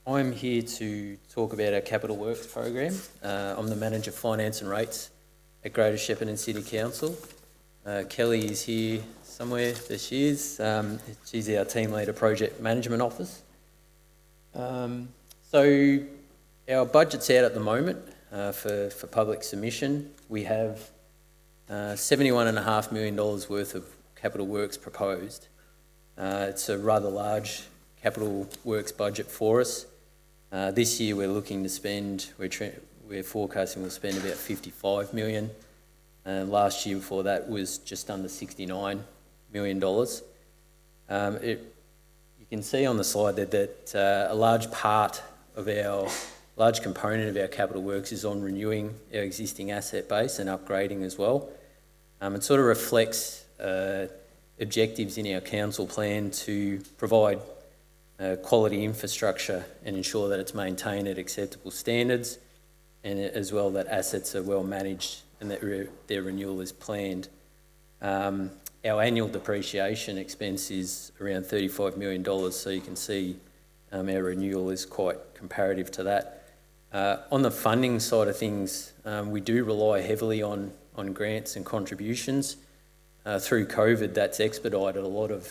I'm here to talk about our capital works program. I'm the Manager of Finance and Rates at Greater Shepparton City Council. Kelly is here somewhere. There she is. She's our Team Leader Project Management Office. So our budget's out at the moment for public submission. We have $71.5 million worth of capital works proposed. It's a rather large capital works budget for us. This year we're looking to spend, we're forecasting we'll spend about $55 million. Last year before that was just under $69 million. You can see on the slide that a large component of our capital works is on renewing our existing asset base and upgrading as well. It sort of reflects objectives in our council plan to provide quality infrastructure and ensure that it's maintained at acceptable standards, and as well that assets are well managed and that their renewal is planned. Our annual depreciation expense is around $35 million, so you can see our renewal is quite comparative to that. On the funding side of things, we do rely heavily on grants and contributions. Through COVID, that's expedited a lot of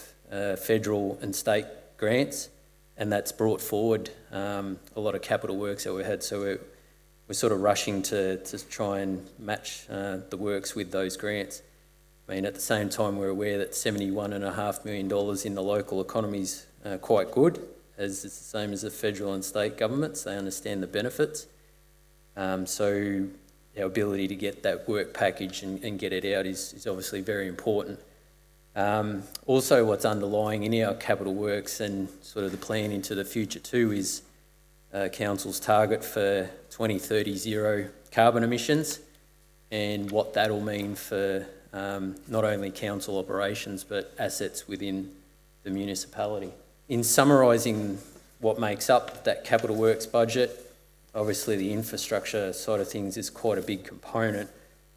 federal and state grants, and that's brought forward a lot of capital works that we had. So we're sort of rushing to try and match the works with those grants. I mean, at the same time, we're aware that $71.5 million in the local economy is quite good, as it's the same as the federal and state governments. They understand the benefits. So our ability to get that work package and get it out is obviously very important. Also, what's underlying in our capital works and sort of the plan into the future too is Council's target for 2030 zero carbon emissions, and what that'll mean for not only council operations but assets within the municipality. In summarising what makes up that capital works budget, obviously the infrastructure side of things is quite a big component.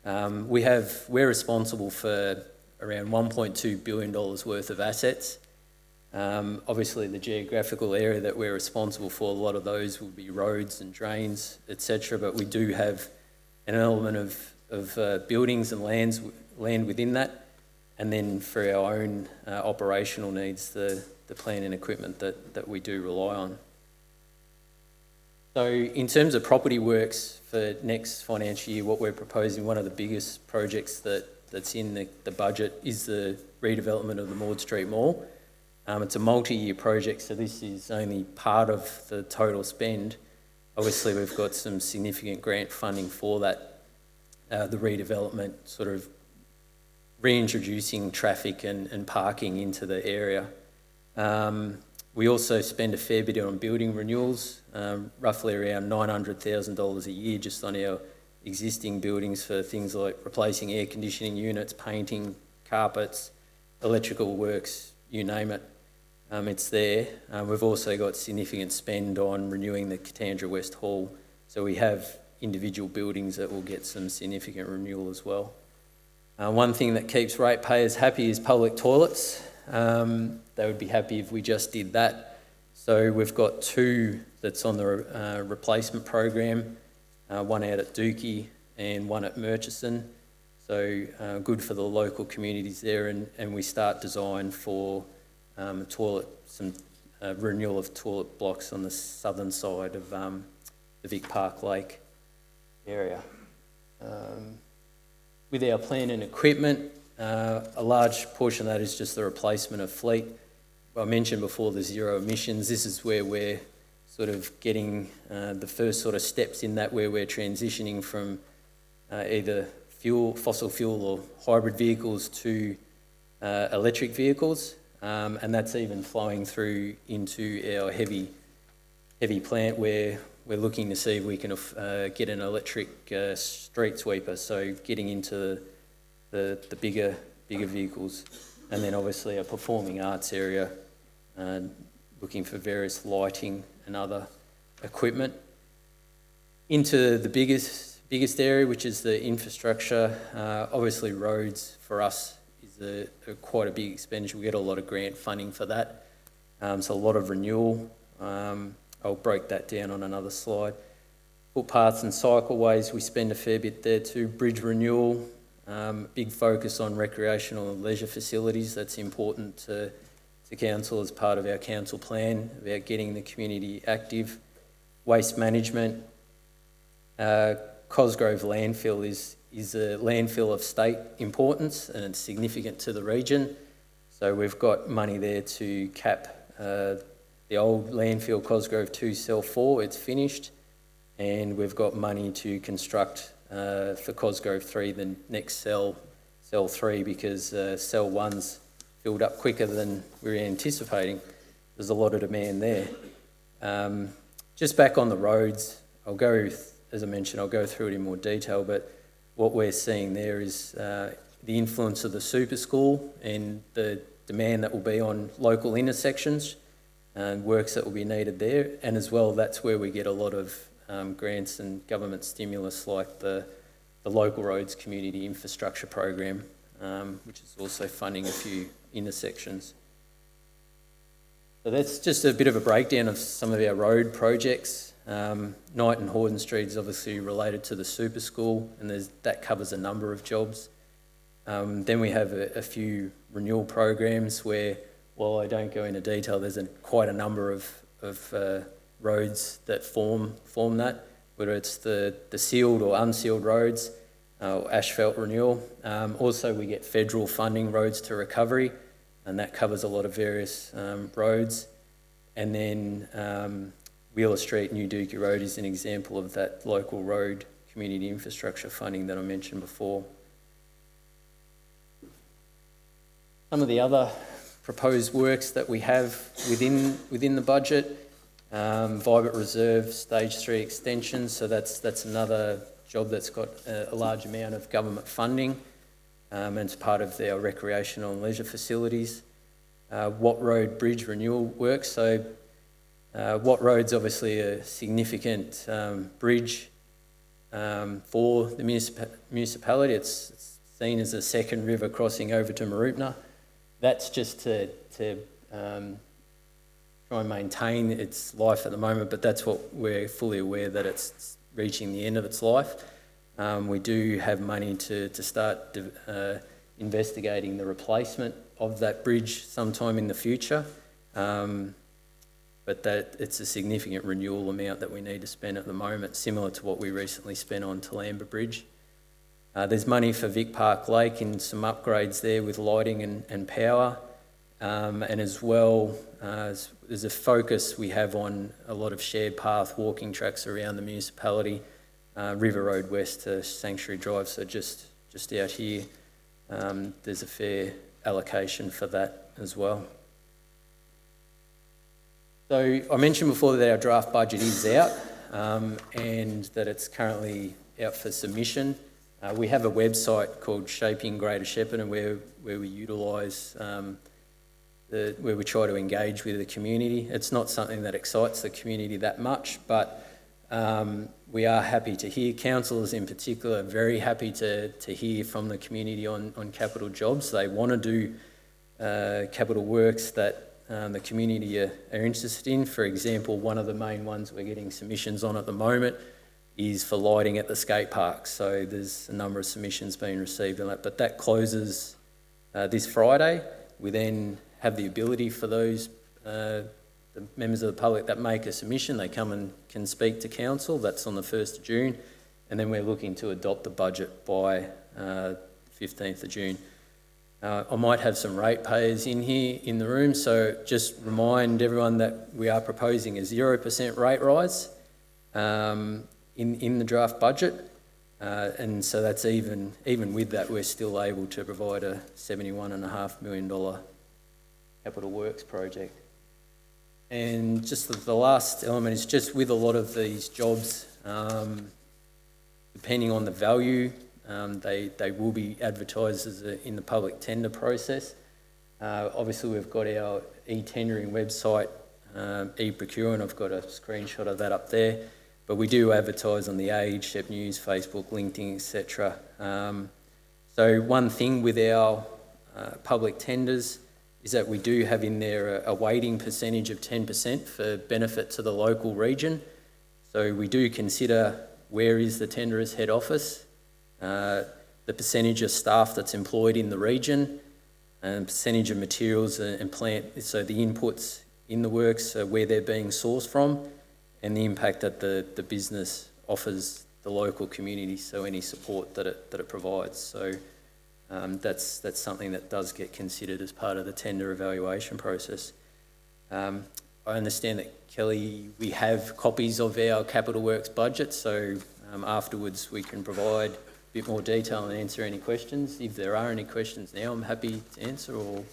We're responsible for around $1.2 billion worth of assets. Obviously the geographical area that we're responsible for, a lot of those will be roads and drains, etc. But we do have an element of buildings and land within that. And then for our own operational needs, the plant and equipment that we do rely on. So in terms of property works for next financial year, what we're proposing, one of the biggest projects that's in the budget is the redevelopment of the Maud Street Mall. It's a multi-year project, so this is only part of the total spend. Obviously, we've got some significant grant funding for that, the redevelopment, sort of reintroducing traffic and parking into the area. We also spend a fair bit on building renewals, roughly around $900,000 a year just on our existing buildings for things like replacing air conditioning units, painting, carpets, electrical works, you name it. It's there. We've also got significant spend on renewing the Katandra West Hall, so we have individual buildings that will get some significant renewal as well. One thing that keeps ratepayers happy is public toilets. They would be happy if we just did that. So we've got two that's on the replacement program, one out at Dookie and one at Murchison. So good for the local communities there, and we start design for some renewal of toilet blocks on the southern side of the Vic Park Lake area. With our plant and equipment, a large portion of that is just the replacement of fleet. I mentioned before the zero emissions. This is where we're sort of getting the first sort of steps in that, where we're transitioning from either fossil fuel or hybrid vehicles to electric vehicles, and that's even flowing through into our heavy plant, where we're looking to see if we can get an electric street sweeper, so getting into the bigger vehicles. And then obviously a performing arts area, looking for various lighting and other equipment. Into the biggest area, which is the infrastructure. Obviously roads for us is quite a big expenditure. We get a lot of grant funding for that, so a lot of renewal. I'll break that down on another slide. Footpaths and cycleways, we spend a fair bit there too. Bridge renewal, big focus on recreational and leisure facilities. That's important to council as part of our council plan about getting the community active. Waste management, Cosgrove landfill is a landfill of state importance and it's significant to the region. So we've got money there to cap the old landfill Cosgrove 2 cell 4, it's finished, and we've got money to construct for Cosgrove 3 the next cell 3, because cell 1's filled up quicker than we were anticipating. There's a lot of demand there. Just back on the roads, as I mentioned, I'll go through it in more detail, but what we're seeing there is the influence of the super school and the demand that will be on local intersections and works that will be needed there. And as well, that's where we get a lot of grants and government stimulus, like the Local Roads Community Infrastructure Program, which is also funding a few intersections. So that's just a bit of a breakdown of some of our road projects. Knight and Horden Street is obviously related to the super school, and that covers a number of jobs. Then we have a few renewal programs where, while I don't go into detail, there's quite a number of roads that form that, whether it's the sealed or unsealed roads, asphalt renewal. Also, we get federal funding, Roads to Recovery, and that covers a lot of various roads. And then Wheeler Street, New Dookie Road is an example of that local road community infrastructure funding that I mentioned before. Some of the other proposed works that we have within the budget, Vibrant Reserve Stage 3 extension, so that's another job that's got a large amount of government funding, and it's part of our recreational and leisure facilities. Watt Road Bridge renewal works, so Watt Road's obviously a significant bridge for the municipality. It's seen as a second river crossing over to Mooroopna. That's just to try and maintain its life at the moment, but that's what we're fully aware that it's reaching the end of its life. We do have money to start investigating the replacement of that bridge sometime in the future, but it's a significant renewal amount that we need to spend at the moment, similar to what we recently spent on Toolamba Bridge. There's money for Vic Park Lake and some upgrades there with lighting and power. And as well, there's a focus we have on a lot of shared path walking tracks around the municipality, River Road West to Sanctuary Drive, so just out here, there's a fair allocation for that as well. So I mentioned before that our draft budget is out and that it's currently out for submission. We have a website called Shaping Greater Shepparton where we utilise, where we try to engage with the community. It's not something that excites the community that much, but we are happy to hear, councillors in particular, very happy to hear from the community on capital jobs. They want to do capital works that the community are interested in. For example, one of the main ones we're getting submissions on at the moment is for lighting at the skate park. So there's a number of submissions being received on that, but that closes this Friday. We then have the ability for those the members of the public that make a submission, they come and can speak to council. That's on the 1st of June. And then we're looking to adopt the budget by 15th of June. I might have some ratepayers in here in the room, so just remind everyone that we are proposing a 0% rate rise in the draft budget, and so that's even with that, we're still able to provide a $71.5 million capital works project. And just the last element is just with a lot of these jobs, depending on the value, they will be advertised as in the public tender process. Obviously, we've got our e-tendering website, e-procure, and I've got a screenshot of that up there. But we do advertise on The Age, Shep News, Facebook, LinkedIn, etc. So one thing with our public tenders, is that we do have in there a weighting percentage of 10% for benefit to the local region. So we do consider where is the tenderer's head office, the percentage of staff that's employed in the region, and percentage of materials and plant, so the inputs in the works, where they're being sourced from, and the impact that the business offers the local community, so any support that it provides. So that's something that does get considered as part of the tender evaluation process. I understand that, Kelly, we have copies of our capital works budget, so afterwards we can provide a bit more detail and answer any questions. If there are any questions now, I'm happy to answer, or